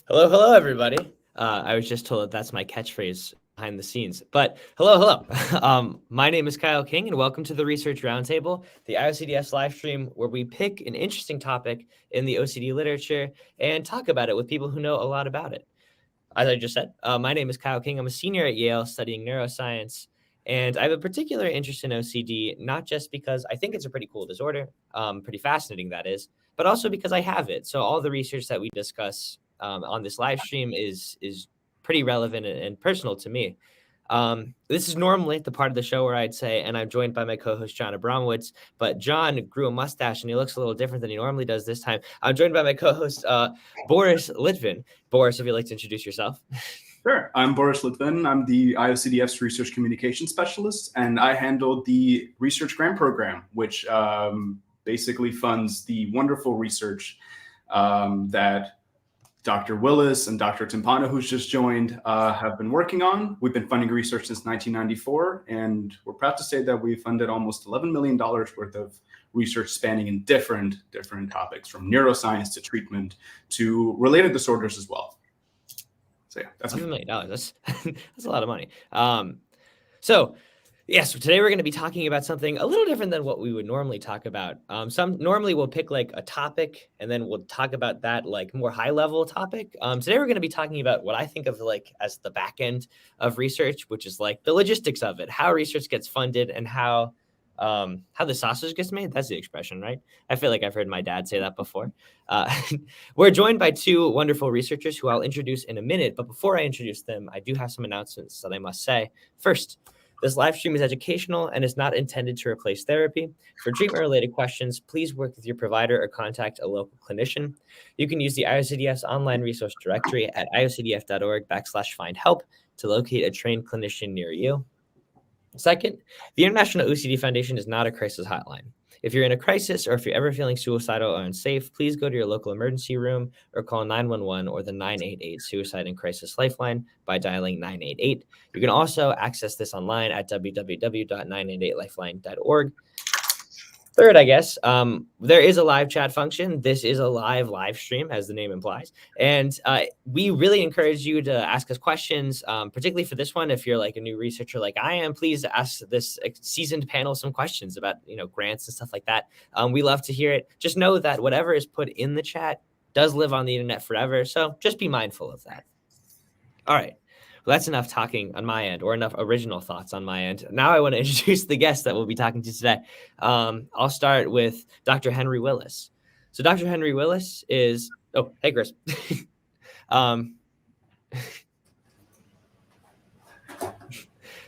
Hello, everybody. I was just told that that's my catchphrase behind the scenes. But hello. My name is Kyle King, and welcome to the Research Roundtable, the IOCDF live stream where we pick an interesting topic in the OCD literature and talk about it with people who know a lot about it. As I just said, my name is Kyle King. I'm a senior at Yale studying neuroscience, and I have a particular interest in OCD, not just because I think it's a pretty cool disorder, pretty fascinating that is, but also because I have it. So all the research that we discuss on this live stream is pretty relevant and personal to me. This is normally the part of the show where I'd say, and I'm joined by my co-host, John Abramowitz, but John grew a mustache and he looks a little different than he normally does this time. I'm joined by my co-host, Boris Litvin. Boris, if you'd like to introduce yourself. Sure. I'm Boris Litvin. I'm the IOCDF's Research Communication Specialist, and I handle the Research Grant Program, which basically funds the wonderful research that Dr. Willis and Dr. Timpano, who's just joined, have been working on. We've been funding research since 1994, and we're proud to say that we funded almost $11 million worth of research spanning in different topics, from neuroscience to treatment to related disorders as well. So yeah, that's $11 million. That's a lot of money. So today we're going to be talking about something a little different than what we would normally talk about. Normally we'll pick like a topic and then we'll talk about that like more high level topic. Today we're going to be talking about what I think of like as the back end of research, which is like the logistics of it, how research gets funded and how the sausage gets made. That's the expression, right? I feel like I've heard my dad say that before. We're joined by two wonderful researchers who I'll introduce in a minute. But before I introduce them, I do have some announcements that I must say. First, this live stream is educational and is not intended to replace therapy. For treatment-related questions, please work with your provider or contact a local clinician. You can use the IOCDF's online resource directory at iocdf.org/find-help to locate a trained clinician near you. Second, the International OCD Foundation is not a crisis hotline. If you're in a crisis or if you're ever feeling suicidal or unsafe, please go to your local emergency room or call 911 or the 988 Suicide and Crisis Lifeline by dialing 988. You can also access this online at www.988lifeline.org. Third, I guess, there is a live chat function. This is a live stream, as the name implies. And we really encourage you to ask us questions, particularly for this one. If you're like a new researcher like I am, please ask this seasoned panel some questions about, grants and stuff like that. We love to hear it. Just know that whatever is put in the chat does live on the internet forever. So just be mindful of that. All right. Well, that's enough talking on my end, or enough original thoughts on my end. Now I want to introduce the guest that we'll be talking to today. I'll start with Dr. Henry Willis. So Dr. Henry Willis is, oh, hey, Chris.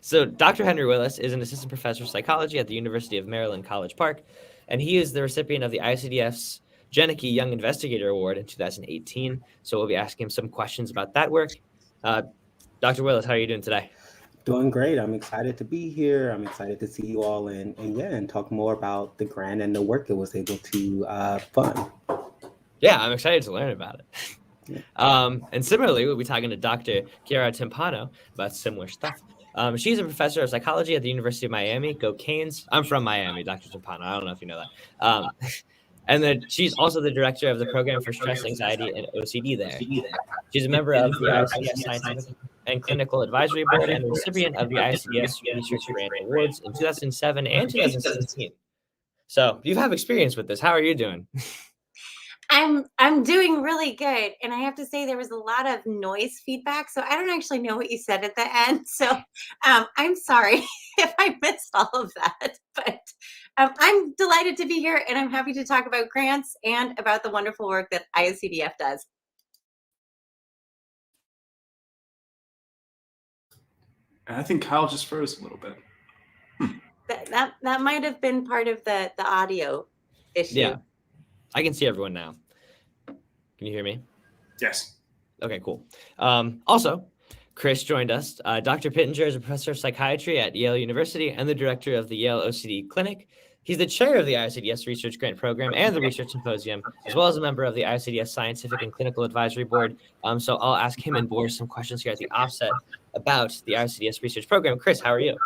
So Dr. Henry Willis is an assistant professor of psychology at the University of Maryland, College Park, and he is the recipient of the IOCDF's Janicki Young Investigator Award in 2018. So we'll be asking him some questions about that work. Dr. Willis, how are you doing today? Doing great. I'm excited to be here. I'm excited to see you all and talk more about the grant and the work it was able to fund. Yeah, I'm excited to learn about it. Yeah. And similarly, we'll be talking to Dr. Chiara Timpano about similar stuff. She's a professor of psychology at the University of Miami. Go Canes. I'm from Miami, Dr. Timpano. I don't know if you know that. And then she's also the director of the program for stress, anxiety, and OCD there. She's a member of the IOCDF Scientific and Clinical Advisory Board and the recipient of the IOCDF Research Grant Awards in 2007 and 2016. So you have experience with this. How are you doing? I'm doing really good. And I have to say there was a lot of noise feedback. So I don't actually know what you said at the end. So I'm sorry if I missed all of that. But I'm delighted to be here and I'm happy to talk about grants and about the wonderful work that IOCDF does. I think Kyle just froze a little bit. That might have been part of the audio issue. Yeah, I can see everyone now. Can you hear me? Yes. Okay, cool. Also, Chris joined us. Dr. Pittenger is a professor of psychiatry at Yale University and the director of the Yale OCD Clinic. He's the chair of the IOCDF Research Grant Program and the Research Symposium, as well as a member of the IOCDF Scientific and Clinical Advisory Board. So I'll ask him and Boris some questions here at the offset about the IOCDF Research Program. Chris, how are you?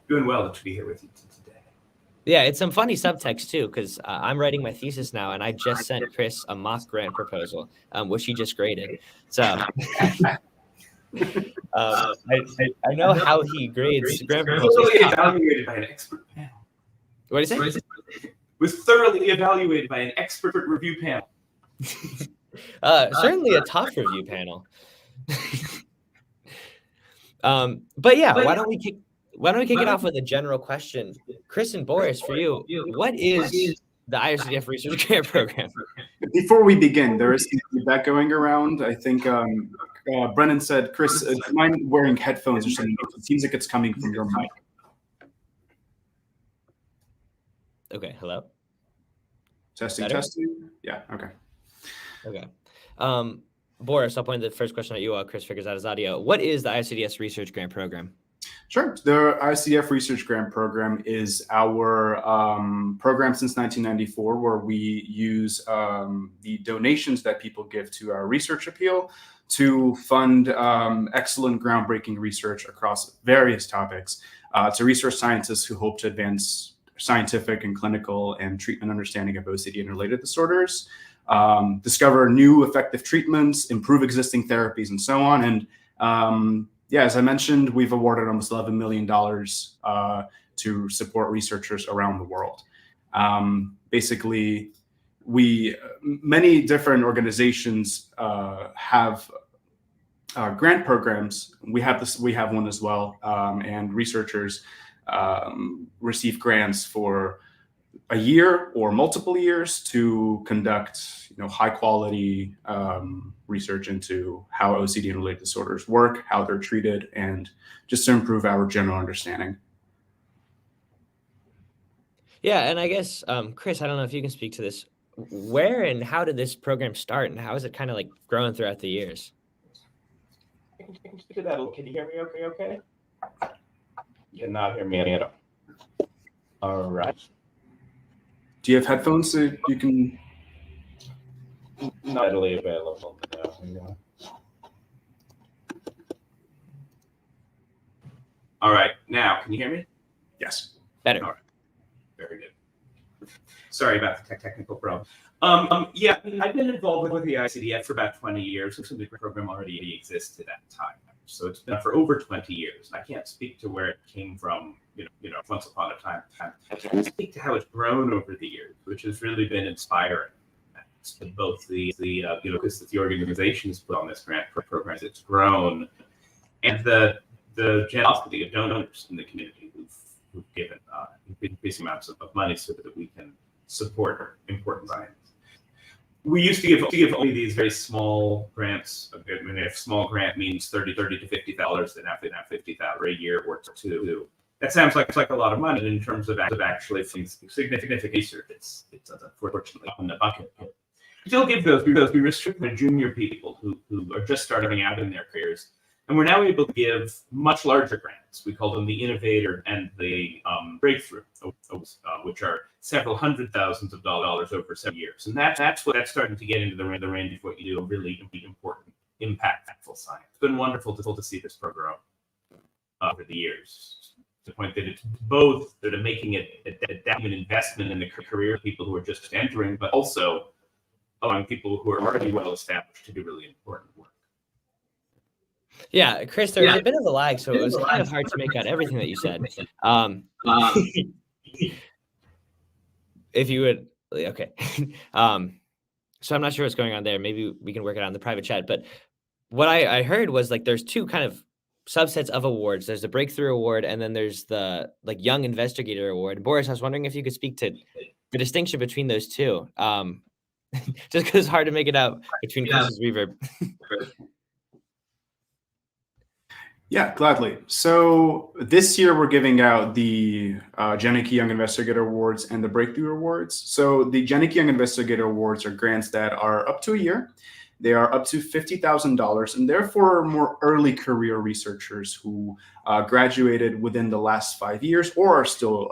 Doing well to be here with you today. Yeah, it's some funny subtext too, because I'm writing my thesis now, and I just sent Chris a mock grant proposal, which he just graded. So I know how he grades grant proposals. Thoroughly evaluated by an expert panel. What do you say? Was thoroughly evaluated by an expert review panel. Certainly a tough review panel. But yeah, why don't we kick it off with a general question? Chris and Boris, for you, what is the IOCDF Research Grant Program? Before we begin, there is some feedback going around. I think Brennan said, Chris, do you mind wearing headphones or something? It seems like it's coming from your mic. Okay, hello? Testing, Better? testing. Yeah, okay. Okay. Boris, I'll point the first question at you while Chris figures out his audio. What is the IOCDF Research Grant Program? Sure. The IOCDF Research Grant Program is our program since 1994, where we use the donations that people give to our research appeal to fund excellent groundbreaking research across various topics to research scientists who hope to advance scientific and clinical and treatment understanding of OCD and related disorders, discover new effective treatments, improve existing therapies, and so on. And yeah, as I mentioned, we've awarded almost $11 million to support researchers around the world. Basically, many different organizations have grant programs. We have one as well, and researchers receive grants for a year or multiple years to conduct, high quality research into how OCD and related disorders work, how they're treated, and just to improve our general understanding. Yeah, and I guess, Chris, I don't know if you can speak to this. Where and how did this program start, and how is it kind of like growing throughout the years? I can speak to that. Can you hear me okay? You cannot hear me at all. All right. Do you have headphones so you can? Not readily available now. All right. Now, can you hear me? Yes. Better. All right. Very good. Sorry about the technical problem. Yeah, I've been involved with the ICDF for about 20 years. So the program already exists at that time. So it's been for over 20 years. I can't speak to where it came from, once upon a time. I can speak to how it's grown over the years, which has really been inspiring. Both the focus that the organization has put on this grant program as it's grown, and the generosity of donors in the community who've given increasing amounts of money so that we can support important science. We used to give only these very small grants. I mean, if small grant means $30 to $50, then after that $50,000 a year or two. That sounds like a lot of money, and in terms of actually significant research, it's unfortunately up in the bucket. We still give those because we restrict the junior people who are just starting out in their careers, and we're now able to give much larger grants. We call them the Innovator and the Breakthrough, which are several $100,000s over 7 years, and that's starting to get into the range of what you do, really important, impactful science. It's been wonderful to see this program over the years. To the point that it's both that are making it an investment in the career of people who are just entering, but also allowing people who are already well established to do really important work. Yeah, Chris, there was a bit of a lag, so it was kind of hard to make out everything that you said. If you would, okay. So I'm not sure what's going on there. Maybe we can work it out in the private chat. But what I heard was like there's two kind of subsets of awards. There's the Breakthrough Award, and then there's the Young Investigator Award. Boris, I was wondering if you could speak to the distinction between those two. Just because it's hard to make it out between Chris's reverb. Yeah, gladly. So this year we're giving out the Janicki Young Investigator Awards and the Breakthrough Awards. So the Janicki Young Investigator Awards are grants that are up to a year. They are up to $50,000, and they're for more early career researchers who graduated within the last 5 years or are still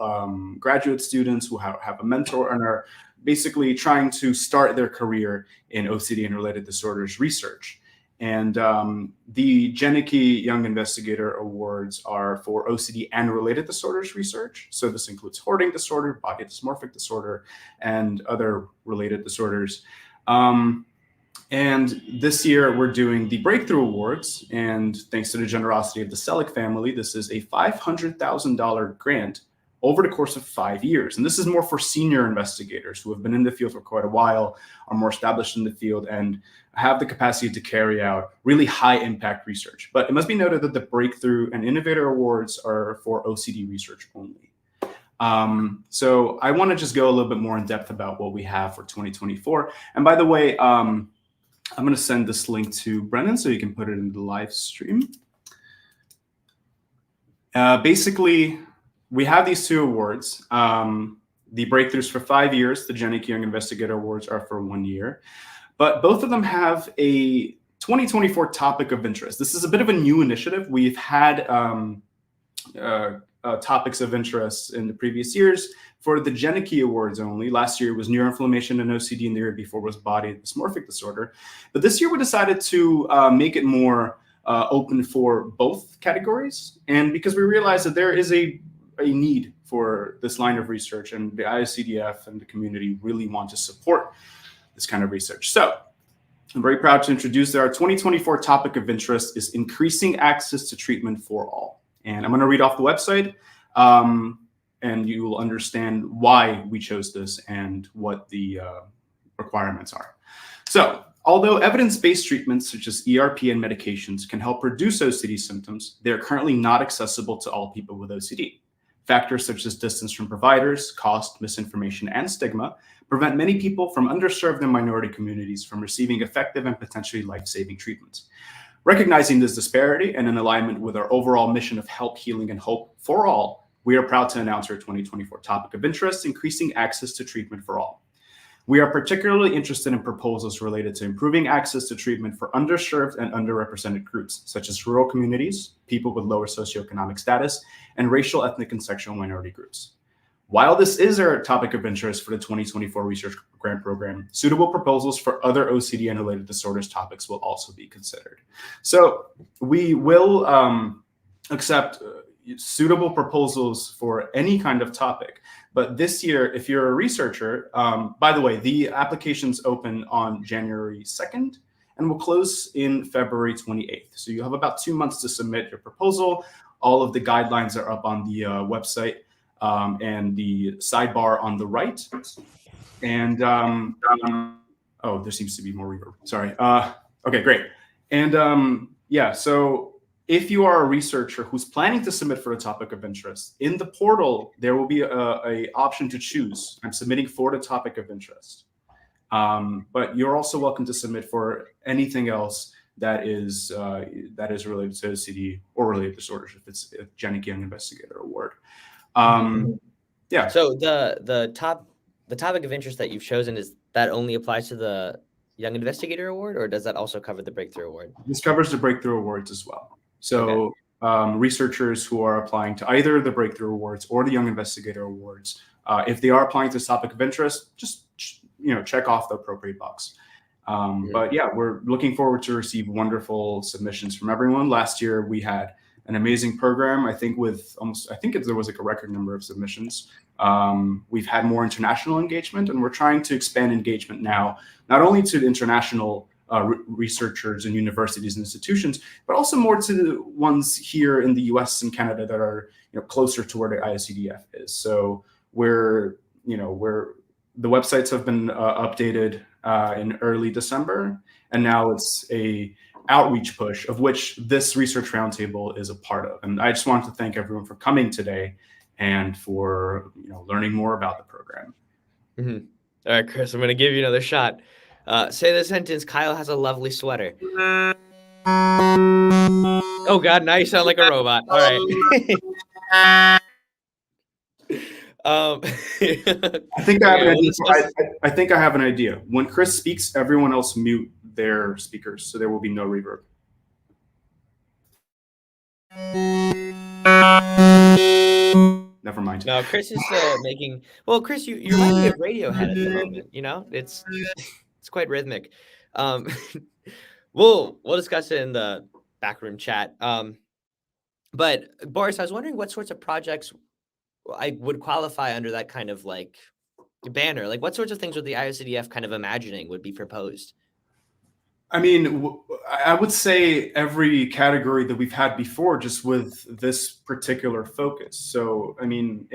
graduate students who have a mentor and are basically trying to start their career in OCD and related disorders research. And the Janicki Young Investigator Awards are for OCD and related disorders research. So this includes hoarding disorder, body dysmorphic disorder, and other related disorders. And this year we're doing the Breakthrough Awards, and thanks to the generosity of the Selick family, this is a $500,000 grant over the course of 5 years. And this is more for senior investigators who have been in the field for quite a while, are more established in the field, and have the capacity to carry out really high impact research. But it must be noted that the Breakthrough and Innovator Awards are for OCD research only. So I want to just go a little bit more in depth about what we have for 2024. And by the way, I'm going to send this link to Brennan so you can put it in the live stream. Basically, we have these two awards. The Breakthroughs for 5 years, the Janicki Young Investigator Awards are for 1 year. But both of them have a 2024 topic of interest. This is a bit of a new initiative. We've had topics of interest in the previous years for the Janicki Awards only. Last year was neuroinflammation and OCD, and the year before was body dysmorphic disorder. But this year we decided to make it more open for both categories. And because we realized that there is a need for this line of research, and the IOCDF and the community really want to support this kind of research. So I'm very proud to introduce that our 2024 topic of interest is increasing access to treatment for all. And I'm going to read off the website, and you will understand why we chose this and what the requirements are. So, although evidence-based treatments such as ERP and medications can help reduce OCD symptoms, they are currently not accessible to all people with OCD. Factors such as distance from providers, cost, misinformation, and stigma prevent many people from underserved and minority communities from receiving effective and potentially life-saving treatments. Recognizing this disparity and in alignment with our overall mission of help, healing, and hope for all, we are proud to announce our 2024 topic of interest, increasing access to treatment for all. We are particularly interested in proposals related to improving access to treatment for underserved and underrepresented groups, such as rural communities, people with lower socioeconomic status, and racial, ethnic, and sexual minority groups. While this is our topic of interest for the 2024 Research Grant Program, suitable proposals for other OCD and related disorders topics will also be considered. So we will accept suitable proposals for any kind of topic. But this year, if you're a researcher, by the way, the applications open on January 2nd and will close in February 28th. So you have about 2 months to submit your proposal. All of the guidelines are up on the website and the sidebar on the right. And oh, there seems to be more reverb. Sorry. Okay, great. And yeah, so if you are a researcher who's planning to submit for a topic of interest, in the portal, there will be a option to choose. I'm submitting for the topic of interest. But you're also welcome to submit for anything else that is related to OCD or related disorders, if it's a Janicki Young Investigator Award. Yeah. So the topic of interest that you've chosen, is that only applies to the Young Investigator Award, or does that also cover the Breakthrough Award? This covers the Breakthrough Awards as well. So researchers who are applying to either the Breakthrough Awards or the Young Investigator Awards, if they are applying to this topic of interest, just check off the appropriate box. But yeah, we're looking forward to receive wonderful submissions from everyone. Last year we had an amazing program. I think there was like a record number of submissions. We've had more international engagement, and we're trying to expand engagement now, not only to the international researchers and universities and institutions, but also more to the ones here in the US and Canada that are closer to where the IOCDF is. So the websites have been updated in early December, and now it's a outreach push of which this research roundtable is a part of. And I just wanted to thank everyone for coming today and for learning more about the program. Mm-hmm. All right, Chris, I'm going to give you another shot. Say the sentence, Kyle has a lovely sweater. Oh God, now you sound like a robot. All right. I think I have an idea. I think I have an idea. When Chris speaks, everyone else mute their speakers, so there will be no reverb. Never mind. No, Chris is making. Well, Chris, you remind me of Radiohead at the moment. It's quite rhythmic. we'll discuss it in the backroom chat. But Boris, I was wondering what sorts of projects I would qualify under that kind of like banner. Like, what sorts of things would the IOCDF kind of imagining would be proposed? I mean, I would say every category that we've had before, just with this particular focus. So, I mean,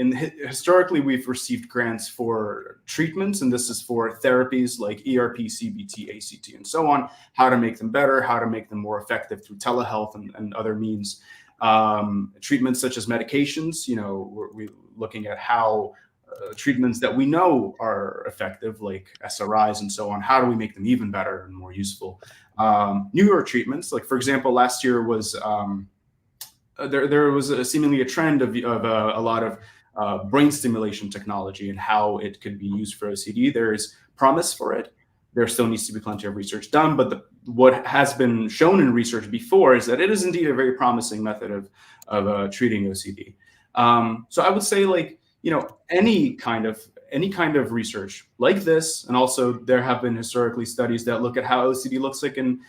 historically, we've received grants for treatments, and this is for therapies like ERP, CBT, ACT, and so on, how to make them better, how to make them more effective through telehealth and other means. Treatments such as medications, you know, we're looking at how treatments that we know are effective, like SRIs and so on, how do we make them even better and more useful? Newer treatments, like for example, last year was there was seemingly a trend of a lot of brain stimulation technology and how it could be used for OCD. There is promise for it. There still needs to be plenty of research done, but what has been shown in research before is that it is indeed a very promising method of treating OCD. So I would say, like, you know, any kind of research like this, and also there have been historically studies that look at how OCD looks like in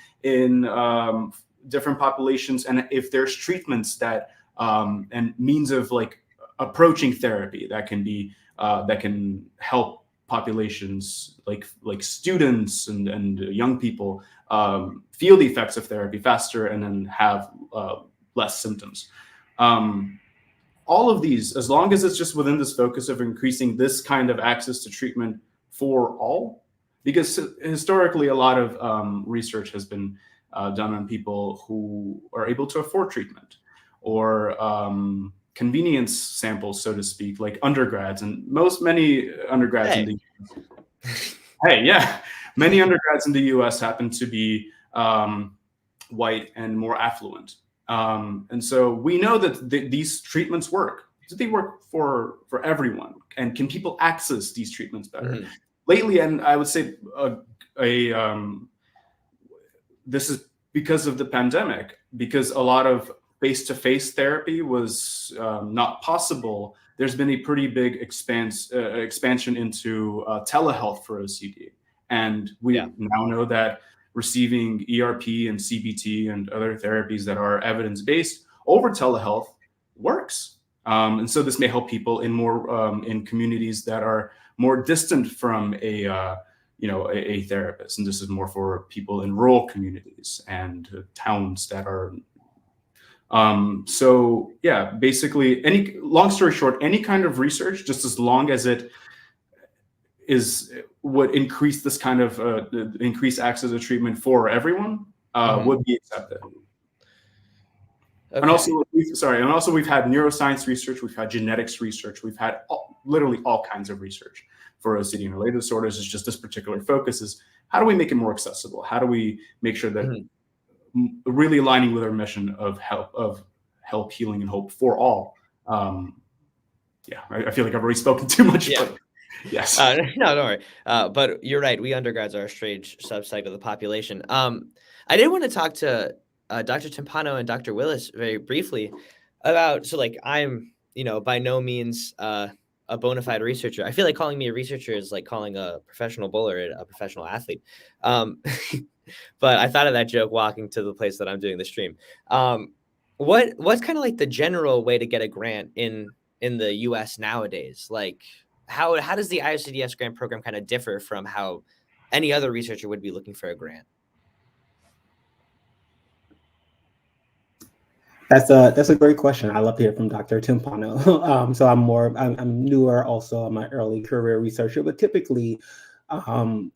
different populations, and if there's treatments that and means of like approaching therapy that can be that can help populations like students and young people feel the effects of therapy faster and then have less symptoms. All of these, as long as it's just within this focus of increasing this kind of access to treatment for all, because historically a lot of research has been done on people who are able to afford treatment, or convenience samples, so to speak, like undergrads, and many undergrads in the many undergrads in the US happen to be white and more affluent. And so we know that these treatments work. So they work for everyone. And can people access these treatments better? Mm-hmm. Lately, and I would say this is because of the pandemic, because a lot of face-to-face therapy was not possible. There's been a pretty big expansion into telehealth for OCD. And we now know that receiving ERP and CBT and other therapies that are evidence-based over telehealth works. And so this may help people in more in communities that are more distant from a therapist. And this is more for people in rural communities and towns that are. So yeah, basically, long story short, any kind of research, just as long as it would increase this kind of increase access to treatment for everyone, would be accepted. Okay. And also, we've had neuroscience research, we've had genetics research, we've had literally all kinds of research for OCD and related disorders. It's just this particular focus is how do we make it more accessible? How do we make sure that really aligning with our mission of help, healing, and hope for all? I feel like I've already spoken too much. Yeah. But yes. No, don't worry. But you're right. We undergrads are a strange subset of the population. I did want to talk to Dr. Timpano and Dr. Willis very briefly about, so like, I'm, by no means a bona fide researcher. I feel like calling me a researcher is like calling a professional bowler a professional athlete. But I thought of that joke walking to the place that I'm doing the stream. What's kind of like the general way to get a grant in the US nowadays? Like, how does the IOCDF grant program kind of differ from how any other researcher would be looking for a grant? That's a great question. I love to hear from Dr. Timpano. So I'm newer also. I'm an early career researcher, but typically, in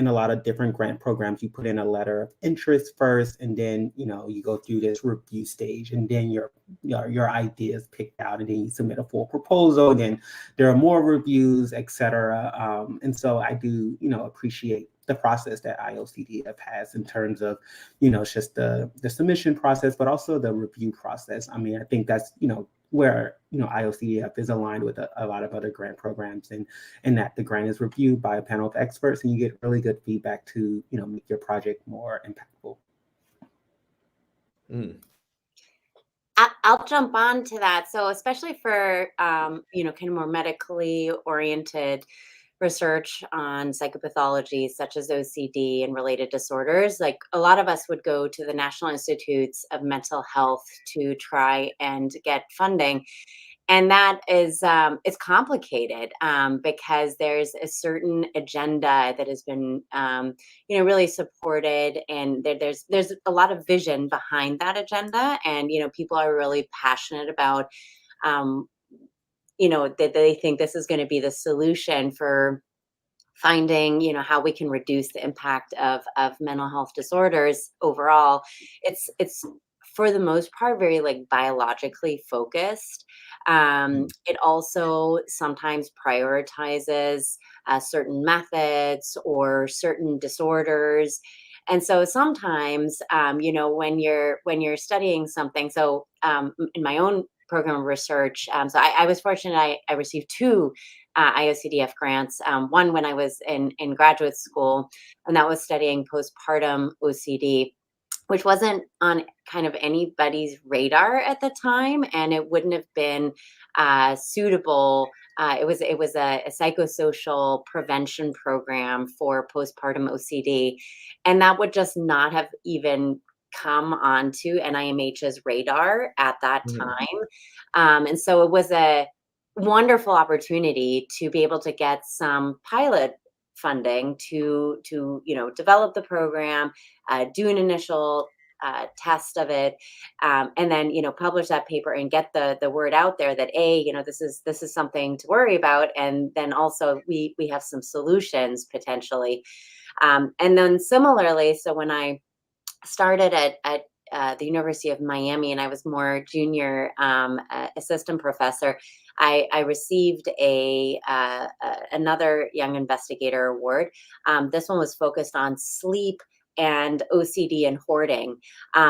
a lot of different grant programs, you put in a letter of interest first, and then, you go through this review stage, and then your idea is picked out, and then you submit a full proposal, and then there are more reviews, et cetera. And so I do, appreciate the process that IOCDF has in terms of, just the submission process, but also the review process. I mean, I think that's, where, IOCDF is aligned with a lot of other grant programs, and that the grant is reviewed by a panel of experts, and you get really good feedback to, make your project more impactful. I'll jump on to that. So especially for, kind of more medically oriented research on psychopathologies such as OCD and related disorders, like a lot of us would go to the National Institutes of Mental Health to try and get funding. And that is it's complicated because there's a certain agenda that has been really supported, and there's a lot of vision behind that agenda, and people are really passionate about that they think this is going to be the solution for finding how we can reduce the impact of mental health disorders overall. It's for the most part very like biologically focused. It also sometimes prioritizes certain methods or certain disorders. And so sometimes, when you're studying something, so in my own program of research, so I was fortunate, I received 2 IOCDF grants, one when I was in graduate school, and that was studying postpartum OCD, which wasn't on kind of anybody's radar at the time, and it wouldn't have been suitable. It was a psychosocial prevention program for postpartum OCD, and that would just not have even come onto NIMH's radar at that time. And so it was a wonderful opportunity to be able to get some pilot funding to develop the program, do an initial test of it, and then publish that paper and get the word out there that this is something to worry about, and then also we have some solutions potentially. And then similarly, so when I started at the University of Miami, and I was more junior assistant professor, I received another Young Investigator Award. This one was focused on sleep and OCD and hoarding.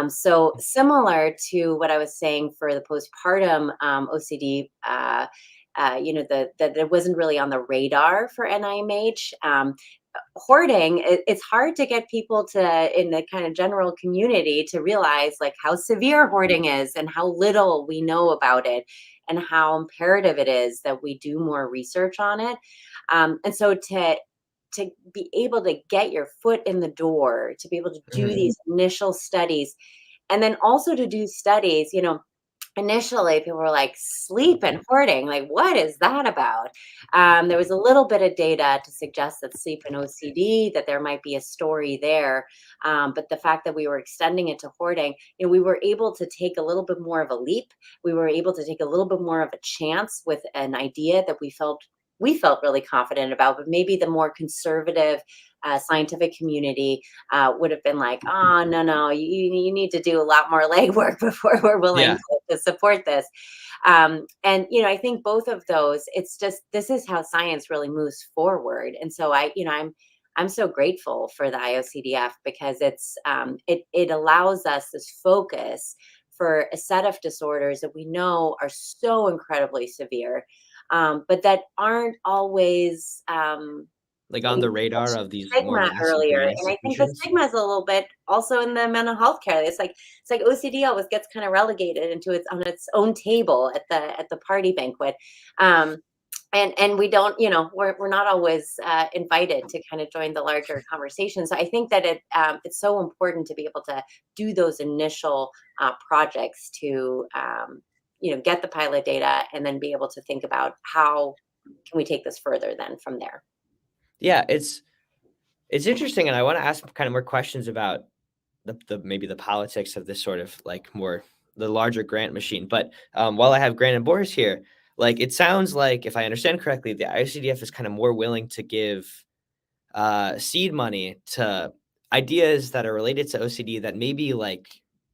So similar to what I was saying for the postpartum OCD, that it wasn't really on the radar for NIMH. Hoarding, it's hard to get people in the kind of general community to realize like how severe hoarding is and how little we know about it, and how imperative it is that we do more research on it. And so to be able to get your foot in the door, to be able to do these initial studies, and then also to do studies, initially people were like, sleep and hoarding, like what is that about? There was a little bit of data to suggest that sleep and OCD, that there might be a story there, but the fact that we were extending it to hoarding, we were able to take a little bit more of a leap. We were able to take a little bit more of a chance with an idea that we felt really confident about, but maybe the more conservative scientific community would have been like, oh, no, you need to do a lot more legwork before we're willing to support this. And, I think both of those, it's just, this is how science really moves forward. And so I'm so grateful for the IOCDF, because it allows us this focus for a set of disorders that we know are so incredibly severe, but that aren't always like on the radar of these more stigma earlier. And I think the stigma is a little bit also in the mental health care. It's like OCD always gets kind of relegated into its own table at the party banquet. And we don't, we're not always invited to kind of join the larger conversation. So I think that it's so important to be able to do those initial projects to get the pilot data, and then be able to think about how can we take this further then from there. Yeah, it's interesting, and I want to ask kind of more questions about the maybe the politics of this sort of like more the larger grant machine. But while I have Grant and Boris here, like it sounds like, if I understand correctly, the IOCDF is kind of more willing to give seed money to ideas that are related to OCD that maybe like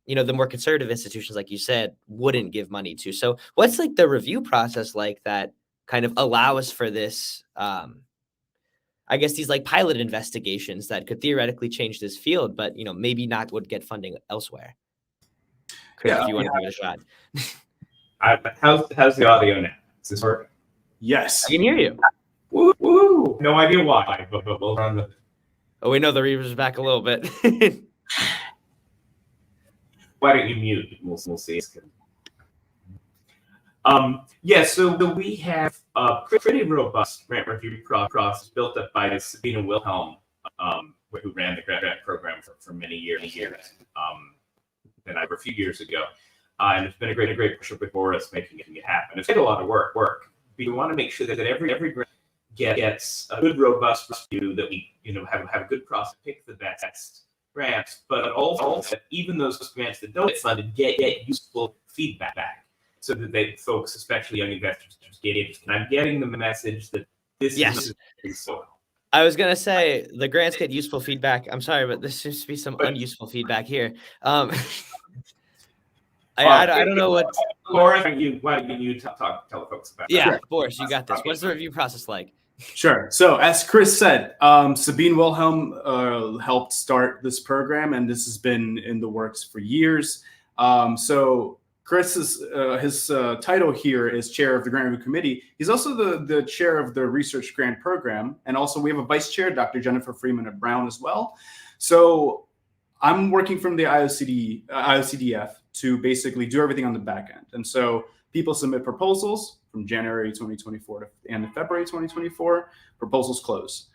the more conservative institutions, like you said, wouldn't give money to. So what's like the review process like that kind of allows for this? I guess these like pilot investigations that could theoretically change this field, but maybe not would get funding elsewhere. Chris, if you want to give it a shot. How's the audio now? Is this working? Yes. I can hear you. Woo, woo. No idea why, but we'll run with it. Oh, we know the reverber's back a little bit. Why don't you mute? We'll see. So we have a pretty robust grant review process built up by Sabine Wilhelm, who ran the grant program for many years, and I a few years ago. And it's been a great push with Boris making it happen. It's been a lot of work. We want to make sure that every grant gets a good, robust review, that we have a good process, pick the best grants, but also that even those grants that don't get funded get useful feedback, so that they folks, especially young investors, get interested. And I'm getting the message that this is so. I was gonna say the grants get useful feedback. I'm sorry, but there seems to be some unuseful feedback here. I don't know what. Laura, why don't you tell the folks about that? Yeah, Boris, you got this. What's the review process like? Sure. So as Chris said, Sabine Wilhelm helped start this program, and this has been in the works for years. So Chris's his title here is chair of the grant review committee. He's also the chair of the research grant program, and also we have a vice chair, Dr. Jennifer Freeman at Brown as well. So I'm working from the IOCDF to basically do everything on the back end. And so people submit proposals from January 2024 to the end of February 2024, proposals close.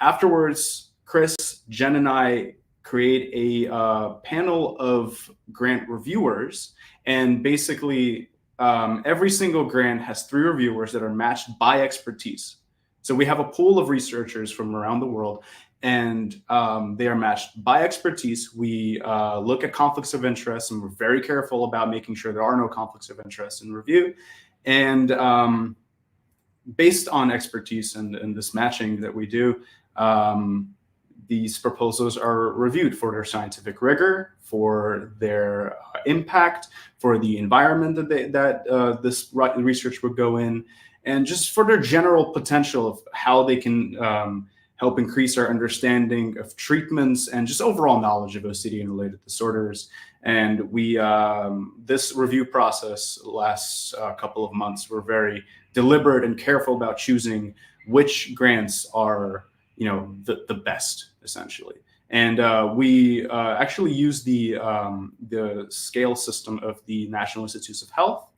Afterwards, Chris, Jen, and I create a panel of grant reviewers. And basically, every single grant has 3 reviewers that are matched by expertise. So we have a pool of researchers from around the world, and they are matched by expertise. We look at conflicts of interest, and we're very careful about making sure there are no conflicts of interest in review. And based on expertise and this matching that we do, these proposals are reviewed for their scientific rigor, for their impact, for the environment that this research would go in, and just for their general potential of how they can help increase our understanding of treatments and just overall knowledge of OCD and related disorders. And we this review process lasts a couple of months. We're very deliberate and careful about choosing which grants are the best, essentially. And we actually use the scale system of the National Institutes of Health.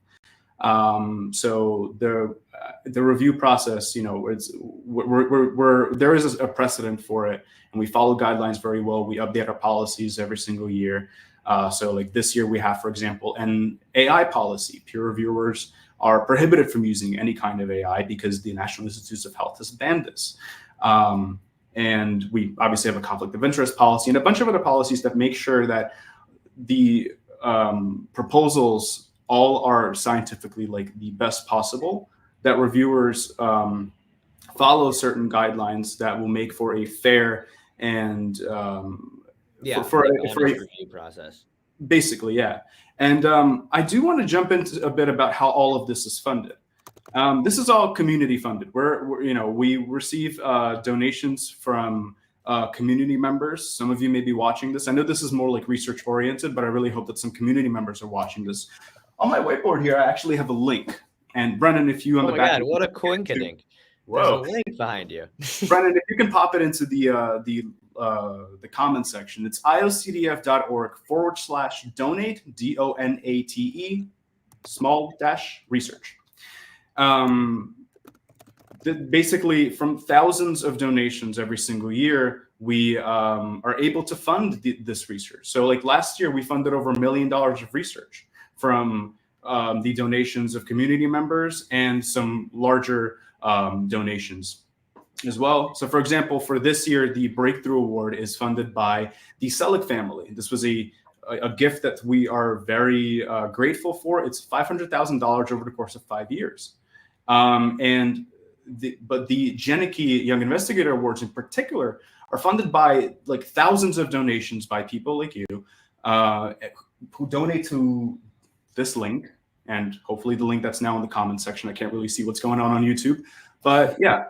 So the review process, there is a precedent for it, and we follow guidelines very well. We update our policies every single year. So like this year we have, for example, an AI policy. Peer reviewers are prohibited from using any kind of AI because the National Institutes of Health has banned this. And we obviously have a conflict of interest policy and a bunch of other policies that make sure that the proposals all are scientifically like the best possible, that reviewers follow certain guidelines that will make for a fair and for a review process. Basically, yeah. And I do want to jump into a bit about how all of this is funded. This is all community funded. We receive donations from community members. Some of you may be watching this. I know this is more like research oriented, but I really hope that some community members are watching this. On my whiteboard here, I actually have a link. And Brennan, if you on the back. Oh my God, what a coinkydink. Whoa. There's a link behind you. Brennan, if you can pop it into the comment section. It's iocdf.org/donate, DONATE, _research. Basically, from thousands of donations every single year, we are able to fund this research. So like last year, we funded over $1 million of research from the donations of community members and some larger donations as well. So for example, for this year, the Breakthrough Award is funded by the Selig family. This was a gift that we are very grateful for. It's $500,000 over the course of 5 years. But the Janicki Young Investigator Awards in particular are funded by like thousands of donations by people like you who donate to this link, and hopefully the link that's now in the comment section. I can't really see what's going on YouTube, but yeah,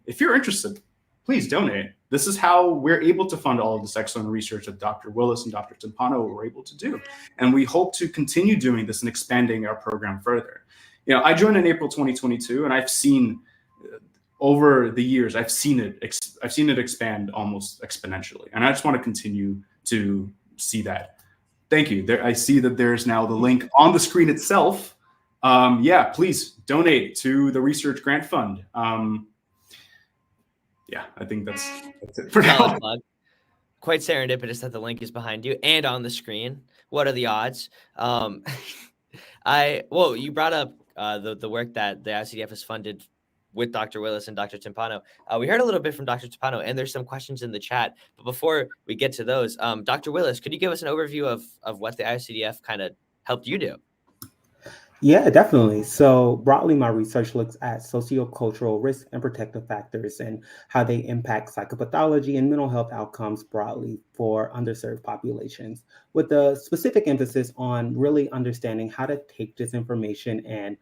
if you're interested, please donate. This is how we're able to fund all of this excellent research that Dr. Willis and Dr. Timpano were able to do. And we hope to continue doing this and expanding our program further. I joined in April 2022, and I've seen over the years, I've seen it expand almost exponentially. And I just want to continue to see that. Thank you. I see that there's now the link on the screen itself Yeah, please donate to the Research Grant Fund. Yeah, I think that's it for now. Solid plug. Quite serendipitous that the link is behind you and on the screen. What are the odds? You brought up the work that the IOCDF has funded with Dr. Willis and Dr. Timpano. We heard a little bit from Dr. Timpano, and there's some questions in the chat. But before we get to those, Dr. Willis, could you give us an overview of what the IOCDF kind of helped you do? Yeah, definitely. So broadly, my research looks at sociocultural risk and protective factors and how they impact psychopathology and mental health outcomes broadly for underserved populations, with a specific emphasis on really understanding how to take this information and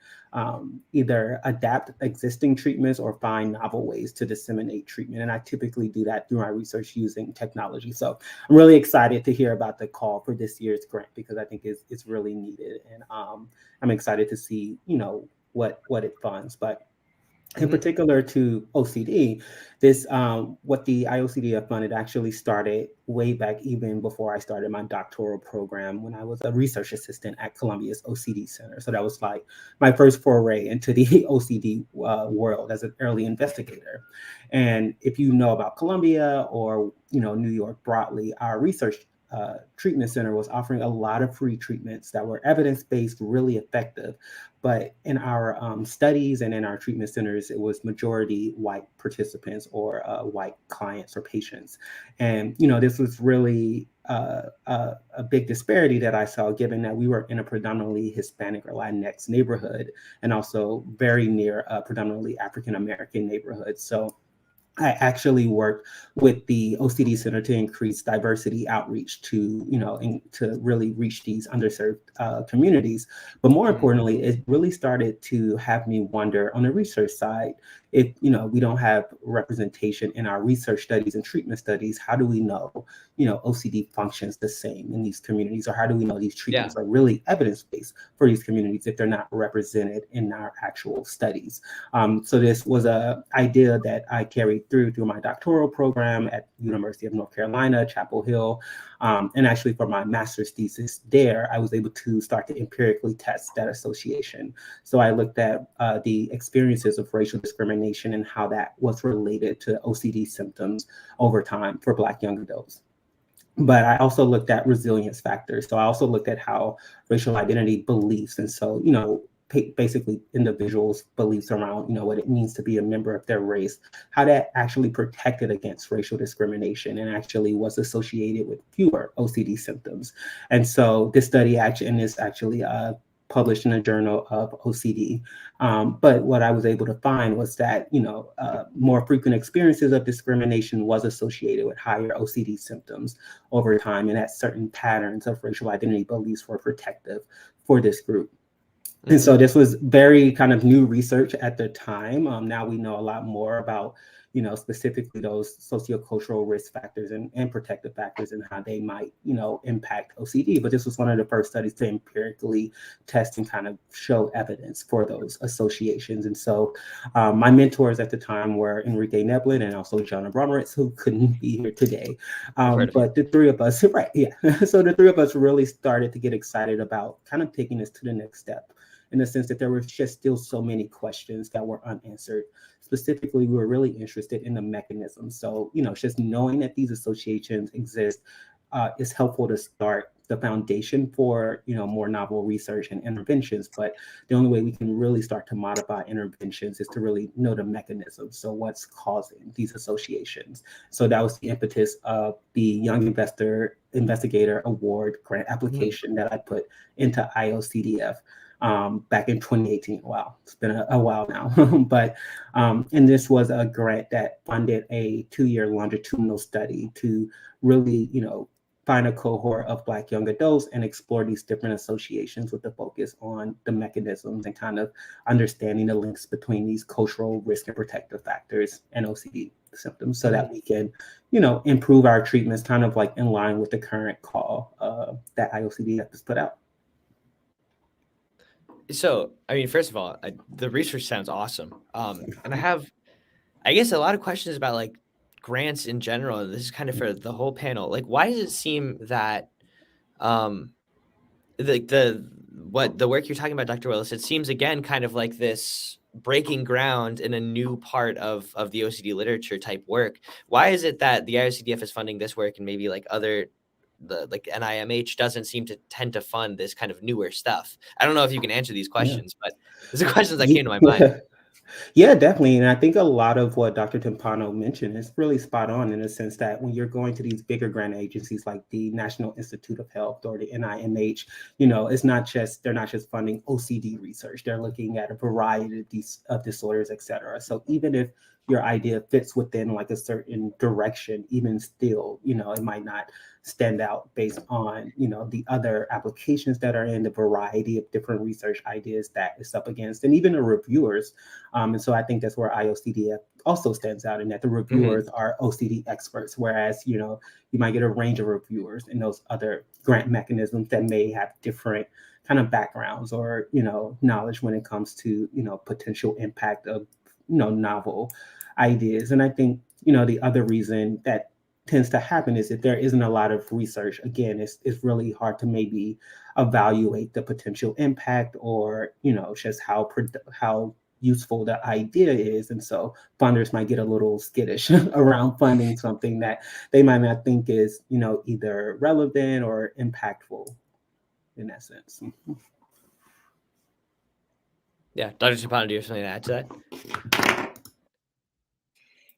either adapt existing treatments or find novel ways to disseminate treatment. And I typically do that through my research using technology. So I'm really excited to hear about the call for this year's grant because I think it's really needed. And I'm excited to see, what it funds. But in particular to OCD, this what the IOCDF funded actually started way back even before I started my doctoral program when I was a research assistant at Columbia's OCD Center. So that was like my first foray into the OCD world as an early investigator. And if you know about Columbia or New York broadly, our research treatment center was offering a lot of free treatments that were evidence-based, really effective. But in our studies and in our treatment centers, it was majority white participants or white clients or patients. And, this was really a big disparity that I saw, given that we were in a predominantly Hispanic or Latinx neighborhood and also very near a predominantly African-American neighborhood. So I actually worked with the OCD Center to increase diversity outreach to, to really reach these underserved communities. But more importantly, it really started to have me wonder on the research side, if, we don't have representation in our research studies and treatment studies, how do we know, OCD functions the same in these communities? Or how do we know these treatments are really evidence-based for these communities if they're not represented in our actual studies? So this was an idea that I carried through my doctoral program at University of North Carolina, Chapel Hill. And actually for my master's thesis there, I was able to start to empirically test that association. So I looked at the experiences of racial discrimination and how that was related to OCD symptoms over time for Black young adults. But I also looked at resilience factors. So I also looked at how racial identity beliefs, and so, basically individuals' beliefs around, what it means to be a member of their race, how that actually protected against racial discrimination and actually was associated with fewer OCD symptoms. And so this study is actually published in a journal of OCD. But what I was able to find was that, more frequent experiences of discrimination was associated with higher OCD symptoms over time, and that certain patterns of racial identity beliefs were protective for this group. And so this was very kind of new research at the time. Now we know a lot more about, specifically those sociocultural risk factors and protective factors and how they might, impact OCD. But this was one of the first studies to empirically test and kind of show evidence for those associations. And so my mentors at the time were Enrique Neblin and also Jonathan Abramowitz, who couldn't be here today. But the three of us, right, yeah. So the three of us really started to get excited about kind of taking this to the next step, in the sense that there were just still so many questions that were unanswered. Specifically, we were really interested in the mechanism. So, just knowing that these associations exist is helpful to start the foundation for, more novel research and interventions. But the only way we can really start to modify interventions is to really know the mechanism. So what's causing these associations? So that was the impetus of the Young Investigator Award grant application that I put into IOCDF. Back in 2018. Wow, it's been a while now. But and this was a grant that funded a 2-year longitudinal study to really, find a cohort of Black young adults and explore these different associations with the focus on the mechanisms and kind of understanding the links between these cultural risk and protective factors and OCD symptoms, so that we can, improve our treatments kind of like in line with the current call that IOCDF has put out. So, first of all, the research sounds awesome. And I have, I guess, a lot of questions about like grants in general. This is kind of for the whole panel. Like, why does it seem that the what the work you're talking about, Dr. Willis, it seems again kind of like this breaking ground in a new part of the OCD literature type work. Why is it that the IOCDF is funding this work and maybe like like NIMH doesn't seem to tend to fund this kind of newer stuff? I don't know if you can answer these questions, but these are questions that came to my mind. Yeah, definitely. And I think a lot of what Dr. Timpano mentioned is really spot on in the sense that when you're going to these bigger grant agencies like the National Institute of Health or the NIMH, it's not just, they're not just funding OCD research. They're looking at a variety of these disorders, et cetera. So even if your idea fits within like a certain direction, even still, it might not stand out based on, the other applications that are in the variety of different research ideas that it's up against, and even the reviewers. And so I think that's where IOCDF also stands out in that the reviewers are OCD experts, whereas, you might get a range of reviewers in those other grant mechanisms that may have different kind of backgrounds or, knowledge when it comes to, potential impact of, novel ideas. And I think, the other reason that tends to happen is that there isn't a lot of research. Again, it's really hard to maybe evaluate the potential impact or, just how useful the idea is. And so funders might get a little skittish around funding something that they might not think is, either relevant or impactful in that sense. Yeah. Dr. Timpano, do you have something to add to that?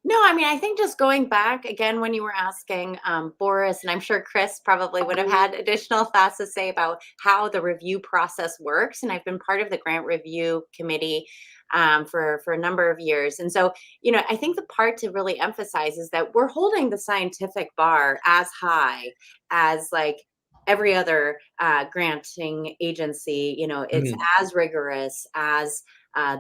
No, I mean, I think just going back again, when you were asking Boris, and I'm sure Chris probably would have had additional thoughts to say about how the review process works. And I've been part of the grant review committee for a number of years. And so, I think the part to really emphasize is that we're holding the scientific bar as high as like every other granting agency. It's as rigorous as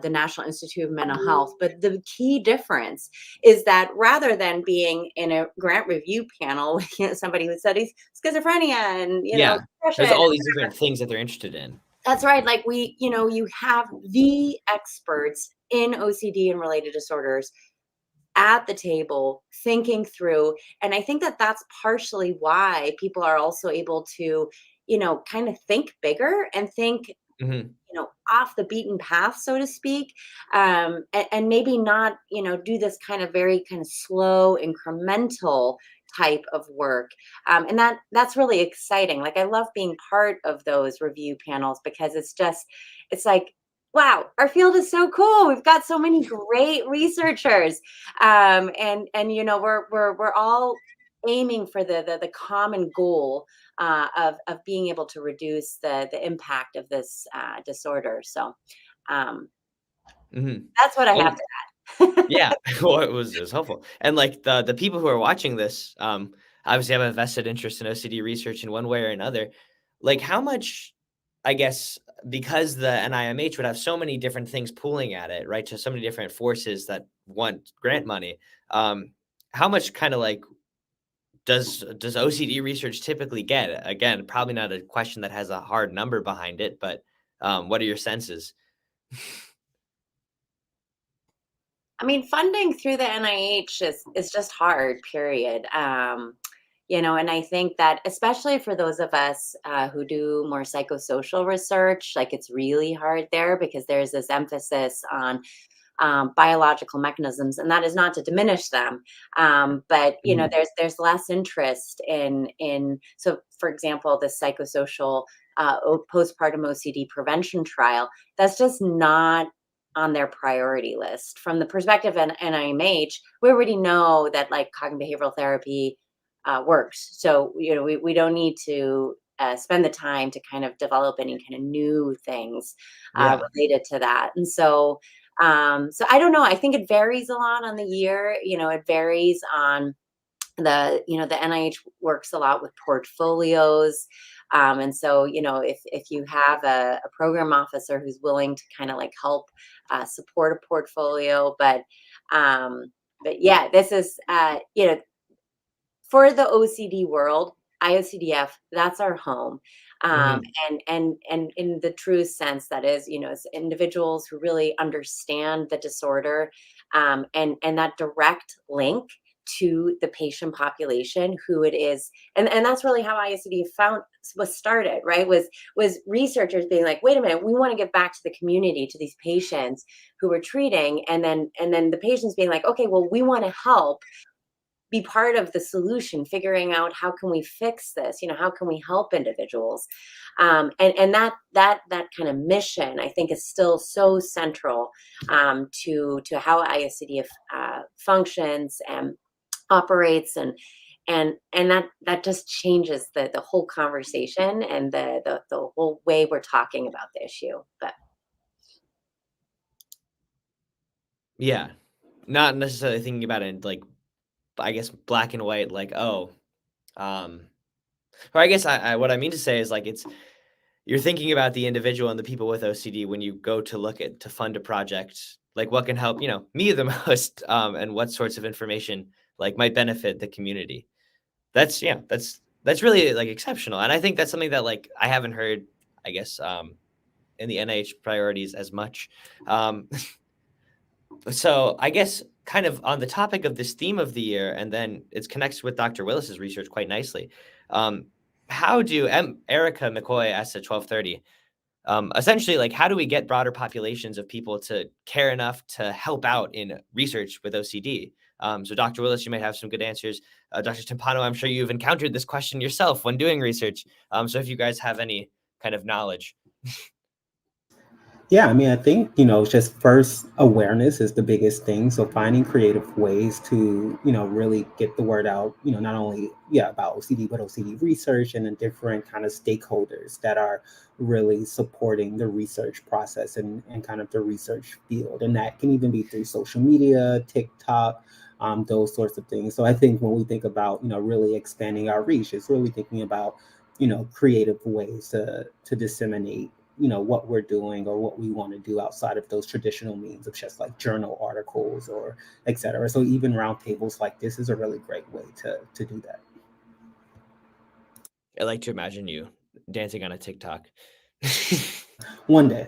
the National Institute of Mental Health. But the key difference is that rather than being in a grant review panel with somebody who studies schizophrenia and, there's depression, all these different things that they're interested in. that's right. Like you have the experts in OCD and related disorders at the table thinking through. And I think that that's partially why people are also able to, kind of think bigger and think off the beaten path, so to speak, and maybe not, do this kind of very kind of slow, incremental type of work. And that's really exciting. Like I love being part of those review panels because it's like, wow, our field is so cool. We've got so many great researchers. And we're all aiming for the common goal of being able to reduce the impact of this disorder. So that's what I have to add. Yeah, well, it was helpful. And like the people who are watching this, obviously have a vested interest in OCD research in one way or another. Like how much, I guess, because the NIMH would have so many different things pulling at it, right? So many different forces that want grant money. How much kind of like does OCD research typically get? Again, probably not a question that has a hard number behind it, but what are your senses? I mean, funding through the NIH is just hard, period. And I think that especially for those of us who do more psychosocial research, like it's really hard there because there's this emphasis on biological mechanisms, and that is not to diminish them. But there's less interest in so for example, the psychosocial postpartum OCD prevention trial, that's just not on their priority list. From the perspective of NIMH, we already know that like cognitive behavioral therapy works. So, we don't need to spend the time to kind of develop any kind of new things related to that. And so I don't know. I think it varies a lot on the year. It varies on the NIH works a lot with portfolios. And so, if you have a program officer who's willing to kind of like help support a portfolio, but yeah, this is, for the OCD world, IOCDF, that's our home. And in the true sense, that is, it's individuals who really understand the disorder, and that direct link to the patient population, who it is. And that's really how IOCDF was started, right? Was researchers being like, wait a minute, we want to get back to the community, to these patients who we're treating. And then the patients being like, okay, well, we want to help be part of the solution, figuring out how can we fix this, how can we help individuals, and that kind of mission, I think, is still so central to how IOCDF functions and operates, and that just changes the whole conversation and the whole way we're talking about the issue. But Yeah, not necessarily thinking about it like, I guess, black and white, like, oh, or I guess what I mean to say is like, you're thinking about the individual and the people with OCD when you go to fund a project, like what can help, me the most, and what sorts of information like might benefit the community. That's really like exceptional. And I think that's something that like I haven't heard, I guess, in the NIH priorities as much. So I guess kind of on the topic of this theme of the year, and then it's connects with Dr. Willis's research quite nicely. How do Erica McCoy asked at 12:30, essentially, like, how do we get broader populations of people to care enough to help out in research with OCD? So Dr. Willis, you might have some good answers. Dr. Timpano, I'm sure you've encountered this question yourself when doing research. So if you guys have any kind of knowledge. Yeah, I mean, I think, just first awareness is the biggest thing. So finding creative ways to, really get the word out, not only, about OCD, but OCD research and the different kind of stakeholders that are really supporting the research process and kind of the research field. And that can even be through social media, TikTok, those sorts of things. So I think when we think about, really expanding our reach, it's really thinking about, creative ways to disseminate what we're doing or what we want to do outside of those traditional means of just like journal articles or et cetera. So even roundtables like this is a really great way to do that. I like to imagine you dancing on a TikTok. One day.